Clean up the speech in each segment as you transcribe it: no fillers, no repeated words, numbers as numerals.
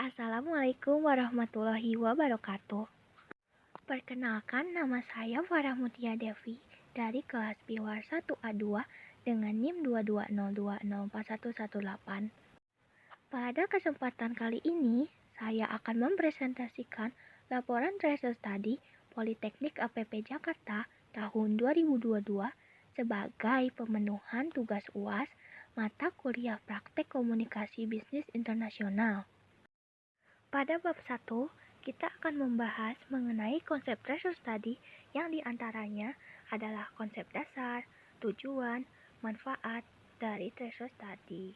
Assalamualaikum warahmatullahi wabarakatuh. Perkenalkan, nama saya Farah Mutia Devi dari kelas Biwar 1A2 dengan NIM 220204118. Pada kesempatan kali ini, saya akan mempresentasikan laporan Treasure Study Politeknik APP Jakarta tahun 2022 sebagai pemenuhan tugas UAS mata kuliah praktek komunikasi bisnis internasional. Pada bab 1, kita akan membahas mengenai konsep Treasure Study yang diantaranya adalah konsep dasar, tujuan, manfaat dari Treasure Study.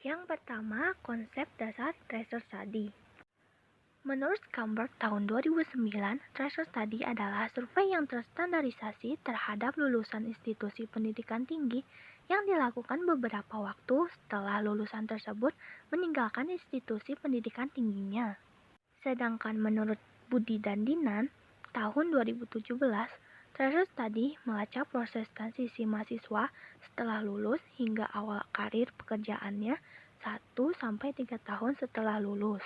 Yang pertama, konsep dasar Treasure Study. Menurut Scamberg tahun 2009, Treasure Study adalah survei yang terstandarisasi terhadap lulusan institusi pendidikan tinggi yang dilakukan beberapa waktu setelah lulusan tersebut meninggalkan institusi pendidikan tingginya. Sedangkan menurut Budi dan Dinan, tahun 2017, Treasure Study melacak proses transisi mahasiswa setelah lulus hingga awal karir pekerjaannya 1-3 tahun setelah lulus.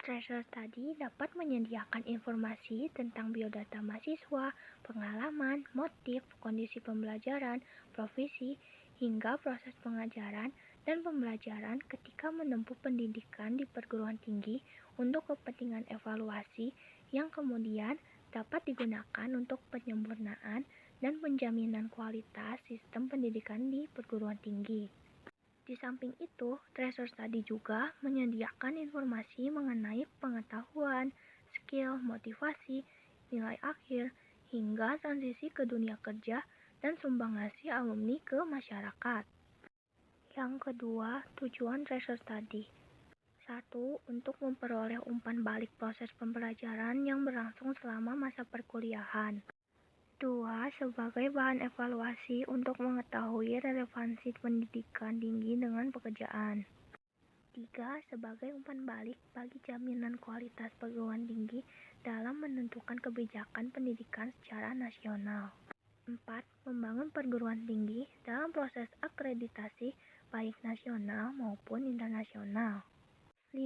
Treasure Study dapat menyediakan informasi tentang biodata mahasiswa, pengalaman, motif, kondisi pembelajaran, profesi, hingga proses pengajaran dan pembelajaran ketika menempuh pendidikan di perguruan tinggi untuk kepentingan evaluasi yang kemudian dapat digunakan untuk penyempurnaan dan penjaminan kualitas sistem pendidikan di perguruan tinggi. Di samping itu, Treasure Study juga menyediakan informasi mengenai pengetahuan, skill, motivasi, nilai akhir, hingga transisi ke dunia kerja dan sumbangasi alumni ke masyarakat. Yang kedua, tujuan Treasure Study. 1. Untuk memperoleh umpan balik proses pembelajaran yang berlangsung selama masa perkuliahan. 2. Sebagai bahan evaluasi untuk mengetahui relevansi pendidikan tinggi dengan pekerjaan. 3. Sebagai umpan balik bagi jaminan kualitas perguruan tinggi dalam menentukan kebijakan pendidikan secara nasional. 4. Membangun perguruan tinggi dalam proses akreditasi baik nasional maupun internasional. 5.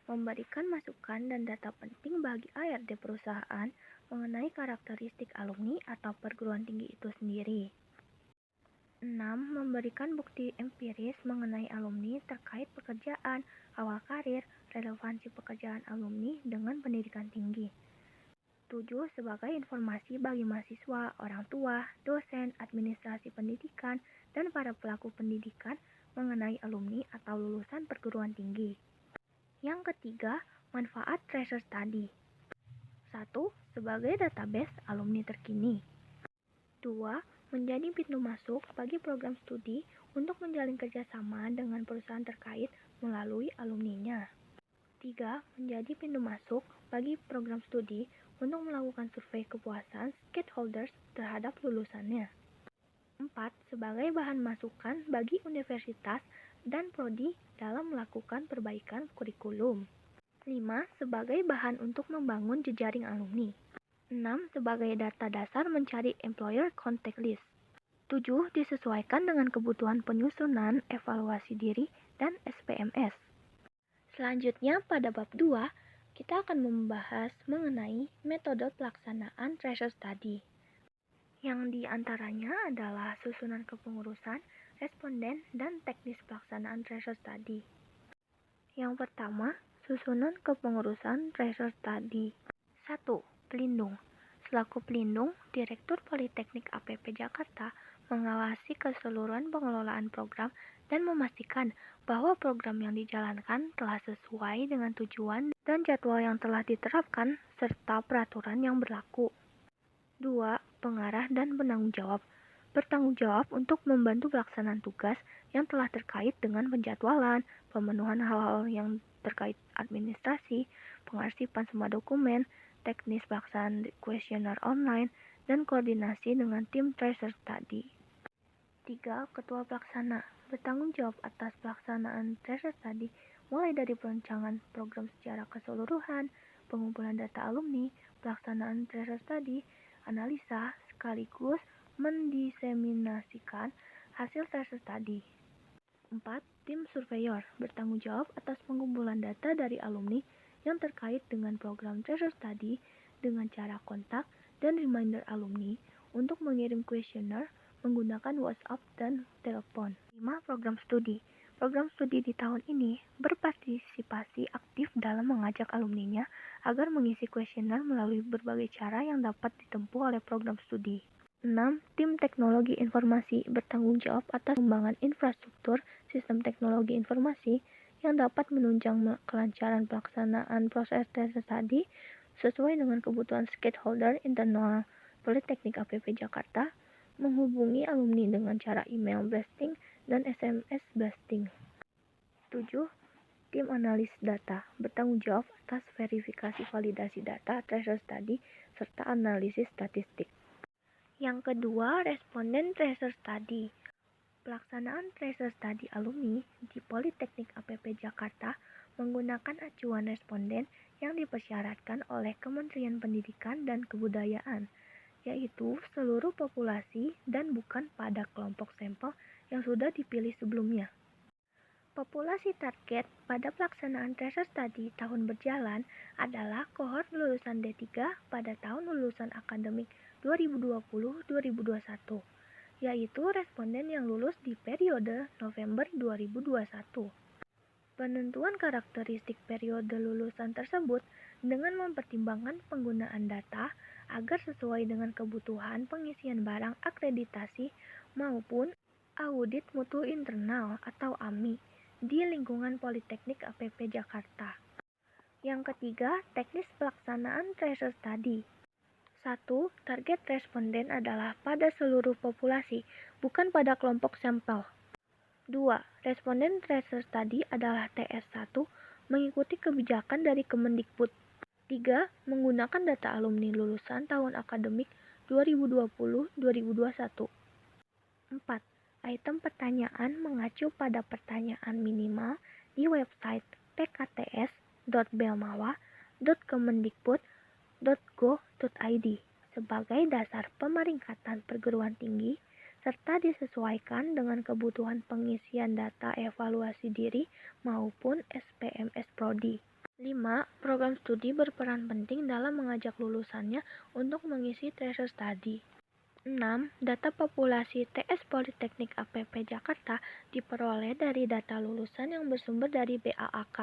Memberikan masukan dan data penting bagi ARD perusahaan mengenai karakteristik alumni atau perguruan tinggi itu sendiri. 6. Memberikan bukti empiris mengenai alumni terkait pekerjaan, awal karir, relevansi pekerjaan alumni dengan pendidikan tinggi. 7. Sebagai informasi bagi mahasiswa, orang tua, dosen, administrasi pendidikan, dan para pelaku pendidikan mengenai alumni atau lulusan perguruan tinggi. Yang ketiga, manfaat Treasure Study. 1. Sebagai database alumni terkini. 2. Menjadi pintu masuk bagi program studi untuk menjalin kerjasama dengan perusahaan terkait melalui alumninya. 3. Menjadi pintu masuk bagi program studi untuk melakukan survei kepuasan stakeholders terhadap lulusannya. 4. Sebagai bahan masukan bagi universitas dan prodi dalam melakukan perbaikan kurikulum. 5. Sebagai bahan untuk membangun jejaring alumni. 6. Sebagai data dasar mencari employer contact list. 7. Disesuaikan dengan kebutuhan penyusunan evaluasi diri dan SPMS. Selanjutnya pada bab 2, kita akan membahas mengenai metode pelaksanaan Treasure Study. Yang diantaranya adalah susunan kepengurusan, responden, dan teknis pelaksanaan Treasure Study. Yang pertama, susunan kepengurusan Treasure Study. 1. Pelindung. Selaku pelindung, Direktur Politeknik APP Jakarta mengawasi keseluruhan pengelolaan program dan memastikan bahwa program yang dijalankan telah sesuai dengan tujuan dan jadwal yang telah diterapkan serta peraturan yang berlaku. 2. Pengarah dan penanggung jawab. Bertanggung jawab untuk membantu pelaksanaan tugas yang telah terkait dengan penjadwalan, pemenuhan hal-hal yang terkait administrasi, pengarsipan semua dokumen, teknis pelaksanaan kuesioner online, dan koordinasi dengan tim Treasure Study. 3. Ketua Pelaksana. Bertanggung jawab atas pelaksanaan Treasure Study mulai dari perancangan program secara keseluruhan, pengumpulan data alumni, pelaksanaan Treasure Study, analisa, sekaligus mendiseminasikan hasil Treasure Study. 4. Tim surveyor bertanggung jawab atas pengumpulan data dari alumni yang terkait dengan program Treasure Study dengan cara kontak dan reminder alumni untuk mengirim kuesioner menggunakan WhatsApp dan telepon. 5. Program studi. Program studi di tahun ini berpartisipasi aktif dalam mengajak alumninya agar mengisi kuesioner melalui berbagai cara yang dapat ditempuh oleh program studi. 6. Tim teknologi informasi bertanggung jawab atas pengembangan infrastruktur sistem teknologi informasi yang dapat menunjang kelancaran pelaksanaan proses Treasure Study sesuai dengan kebutuhan stakeholder internal Politeknik APP Jakarta, menghubungi alumni dengan cara email blasting dan SMS blasting. 7. Tim analis data bertanggung jawab atas verifikasi validasi data Treasure Study serta analisis statistik. Yang kedua, responden Treasure Study. Pelaksanaan Treasure Study alumni di Politeknik APP Jakarta menggunakan acuan responden yang dipersyaratkan oleh Kementerian Pendidikan dan Kebudayaan, yaitu seluruh populasi dan bukan pada kelompok sampel yang sudah dipilih sebelumnya. Populasi target pada pelaksanaan Treasure Study tahun berjalan adalah kohort lulusan D3 pada tahun lulusan akademik 2020-2021, yaitu responden yang lulus di periode November 2021. Penentuan karakteristik periode lulusan tersebut dengan mempertimbangkan penggunaan data agar sesuai dengan kebutuhan pengisian barang akreditasi maupun audit mutu internal atau AMI di lingkungan Politeknik APP Jakarta. Yang ketiga, teknis pelaksanaan Treasure Study. 1. Target responden adalah pada seluruh populasi, bukan pada kelompok sampel. 2. Responden Treasure Study adalah TS1 mengikuti kebijakan dari Kemendikbud. 3. Menggunakan data alumni lulusan tahun akademik 2020-2021. 4. Item pertanyaan mengacu pada pertanyaan minimal di website pkts.belmawa.kemendikbud.go.id sebagai dasar pemeringkatan perguruan tinggi serta disesuaikan dengan kebutuhan pengisian data evaluasi diri maupun SPMS Prodi. 5. Program studi berperan penting dalam mengajak lulusannya untuk mengisi Treasure Study. 6. Data populasi TS Politeknik APP Jakarta diperoleh dari data lulusan yang bersumber dari BAAK.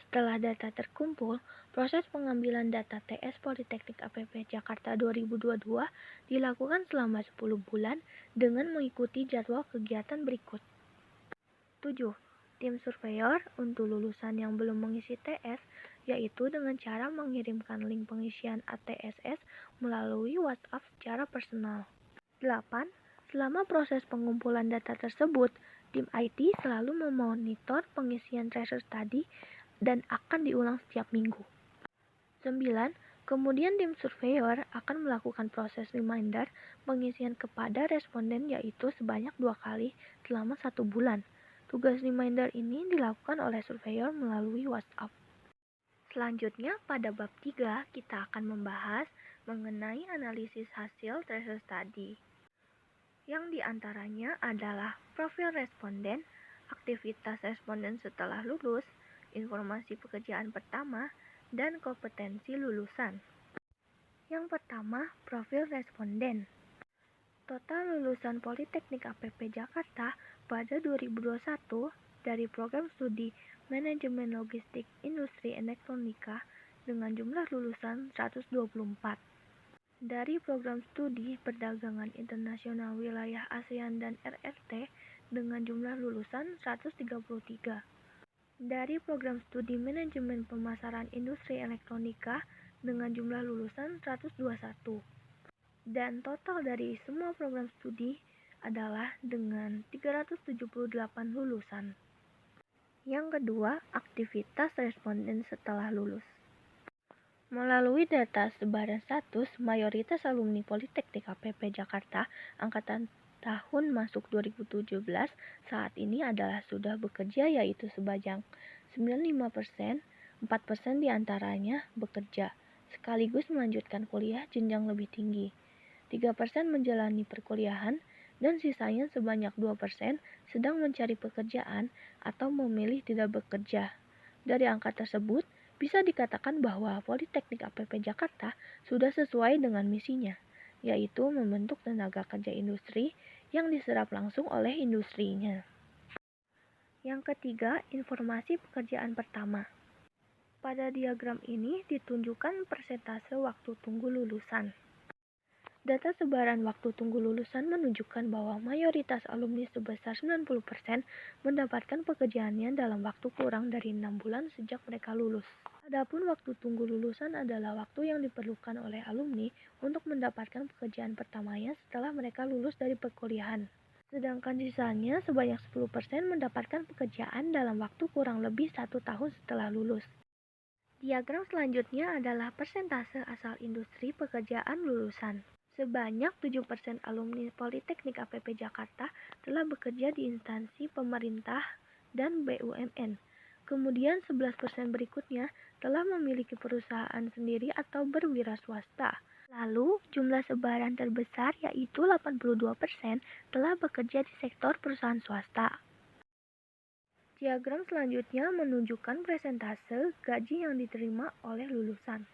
Setelah data terkumpul, proses pengambilan data TS Politeknik APP Jakarta 2022 dilakukan selama 10 bulan dengan mengikuti jadwal kegiatan berikut. 7. Tim surveyor untuk lulusan yang belum mengisi TS, yaitu dengan cara mengirimkan link pengisian ATSS melalui WhatsApp secara personal. 8. Selama proses pengumpulan data tersebut, tim IT selalu memonitor pengisian Treasure Study dan akan diulang setiap minggu. 9. Kemudian tim surveyor akan melakukan proses reminder pengisian kepada responden yaitu sebanyak 2 kali selama 1 bulan. Tugas reminder ini dilakukan oleh surveyor melalui WhatsApp. Selanjutnya, pada bab 3, kita akan membahas mengenai analisis hasil Treasure Study. Yang diantaranya adalah profil responden, aktivitas responden setelah lulus, informasi pekerjaan pertama, dan kompetensi lulusan. Yang pertama, profil responden. Total lulusan Politeknik APP Jakarta pada 2021 dari program studi Manajemen Logistik Industri Elektronika dengan jumlah lulusan 124. Dari program studi Perdagangan Internasional Wilayah ASEAN dan RRT dengan jumlah lulusan 133. Dari program studi Manajemen Pemasaran Industri Elektronika dengan jumlah lulusan 121. Dan total dari semua program studi adalah dengan 378 lulusan. Yang kedua, aktivitas responden setelah lulus. Melalui data sebaran status, mayoritas alumni Politeknik APP Jakarta angkatan tahun masuk 2017 saat ini adalah sudah bekerja yaitu sebanyak 95%, 4% diantaranya bekerja, sekaligus melanjutkan kuliah jenjang lebih tinggi. 3% menjalani perkuliahan, dan sisanya sebanyak 2% sedang mencari pekerjaan atau memilih tidak bekerja. Dari angka tersebut, bisa dikatakan bahwa Politeknik APP Jakarta sudah sesuai dengan misinya, yaitu membentuk tenaga kerja industri yang diserap langsung oleh industrinya. Yang ketiga, informasi pekerjaan pertama. Pada diagram ini ditunjukkan persentase waktu tunggu lulusan. Data sebaran waktu tunggu lulusan menunjukkan bahwa mayoritas alumni sebesar 90% mendapatkan pekerjaannya dalam waktu kurang dari 6 bulan sejak mereka lulus. Adapun waktu tunggu lulusan adalah waktu yang diperlukan oleh alumni untuk mendapatkan pekerjaan pertamanya setelah mereka lulus dari perkuliahan. Sedangkan sisanya sebanyak 10% mendapatkan pekerjaan dalam waktu kurang lebih 1 tahun setelah lulus. Diagram selanjutnya adalah persentase asal industri pekerjaan lulusan. Sebanyak 7% alumni Politeknik APP Jakarta telah bekerja di instansi pemerintah dan BUMN. Kemudian 11% berikutnya telah memiliki perusahaan sendiri atau berwira swasta. Lalu, jumlah sebaran terbesar yaitu 82% telah bekerja di sektor perusahaan swasta. Diagram selanjutnya menunjukkan persentase gaji yang diterima oleh lulusan.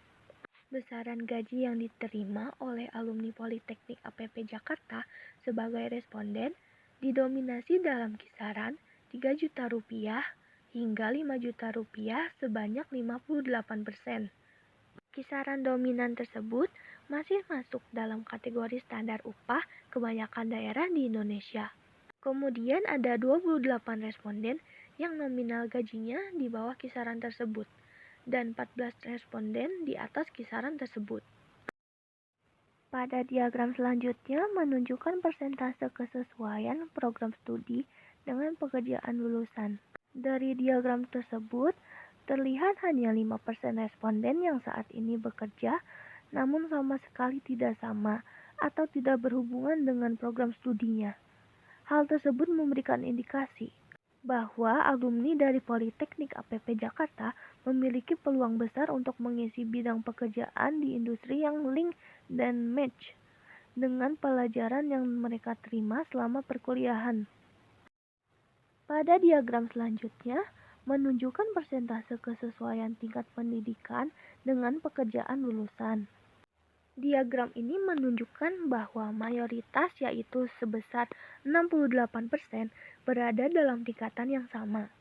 Besaran gaji yang diterima oleh alumni Politeknik APP Jakarta sebagai responden didominasi dalam kisaran 3 juta rupiah hingga 5 juta rupiah sebanyak 58%. Kisaran dominan tersebut masih masuk dalam kategori standar upah kebanyakan daerah di Indonesia. Kemudian ada 28 responden yang nominal gajinya di bawah kisaran tersebut, dan 14 responden di atas kisaran tersebut. Pada diagram selanjutnya menunjukkan persentase kesesuaian program studi dengan pekerjaan lulusan. Dari diagram tersebut, terlihat hanya 5% responden yang saat ini bekerja, namun sama sekali tidak sama atau tidak berhubungan dengan program studinya. Hal tersebut memberikan indikasi bahwa alumni dari Politeknik APP Jakarta memiliki peluang besar untuk mengisi bidang pekerjaan di industri yang link dan match dengan pelajaran yang mereka terima selama perkuliahan. Pada diagram selanjutnya, menunjukkan persentase kesesuaian tingkat pendidikan dengan pekerjaan lulusan. Diagram ini menunjukkan bahwa mayoritas yaitu sebesar 68% berada dalam tingkatan yang sama.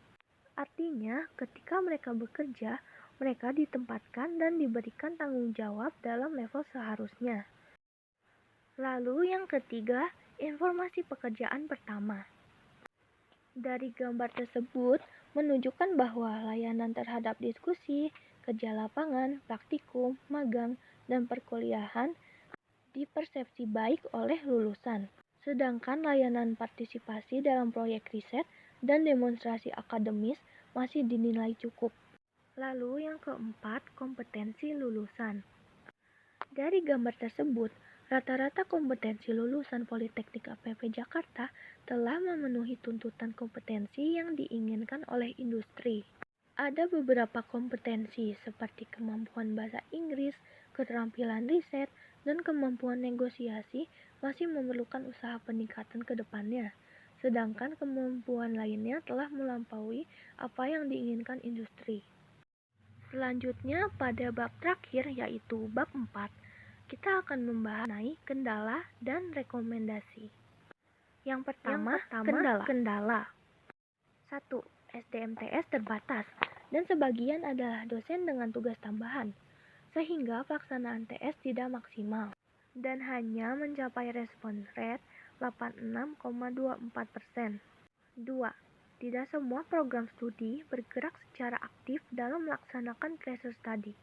Artinya, ketika mereka bekerja, mereka ditempatkan dan diberikan tanggung jawab dalam level seharusnya. Lalu yang ketiga, informasi pekerjaan pertama. Dari gambar tersebut menunjukkan bahwa layanan terhadap diskusi, kerja lapangan, praktikum, magang, dan perkuliahan dipersepsi baik oleh lulusan. Sedangkan layanan partisipasi dalam proyek riset dan demonstrasi akademis masih dinilai cukup. Lalu yang keempat, kompetensi lulusan. Dari gambar tersebut, rata-rata kompetensi lulusan Politeknik APP Jakarta telah memenuhi tuntutan kompetensi yang diinginkan oleh industri. Ada beberapa kompetensi seperti kemampuan bahasa Inggris, keterampilan riset, dan kemampuan negosiasi masih memerlukan usaha peningkatan ke depannya. Sedangkan kemampuan lainnya telah melampaui apa yang diinginkan industri. Selanjutnya pada bab terakhir yaitu bab 4, kita akan membahas mengenai kendala dan rekomendasi. Yang pertama, kendala. 1. SDMTS terbatas dan sebagian adalah dosen dengan tugas tambahan, sehingga pelaksanaan TS tidak maksimal dan hanya mencapai respon rate 86,24%. 2. Tidak semua program studi bergerak secara aktif dalam melaksanakan tracer study.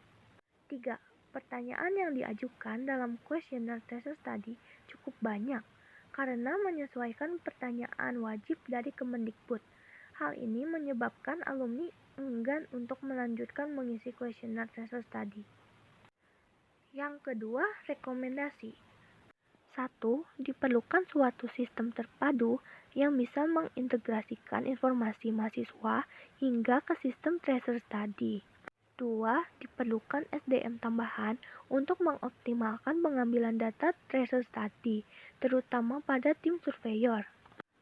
3. Pertanyaan yang diajukan dalam kuesioner tracer study cukup banyak karena menyesuaikan pertanyaan wajib dari Kemendikbud. Hal ini menyebabkan alumni enggan untuk melanjutkan mengisi kuesioner tracer study. Yang kedua, rekomendasi. 1. Diperlukan suatu sistem terpadu yang bisa mengintegrasikan informasi mahasiswa hingga ke sistem tracer study. 2. Diperlukan SDM tambahan untuk mengoptimalkan pengambilan data tracer study, terutama pada tim surveyor.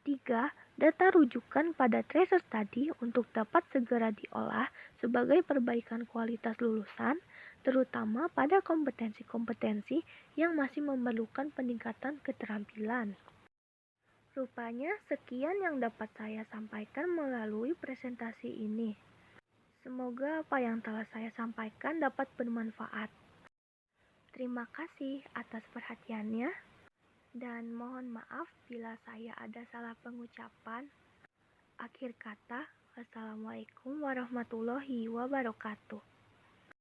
3. Data rujukan pada tracer study untuk dapat segera diolah sebagai perbaikan kualitas lulusan, terutama pada kompetensi-kompetensi yang masih memerlukan peningkatan keterampilan. Rupanya sekian yang dapat saya sampaikan melalui presentasi ini. Semoga apa yang telah saya sampaikan dapat bermanfaat. Terima kasih atas perhatiannya, dan mohon maaf bila saya ada salah pengucapan. Akhir kata, wassalamualaikum warahmatullahi wabarakatuh.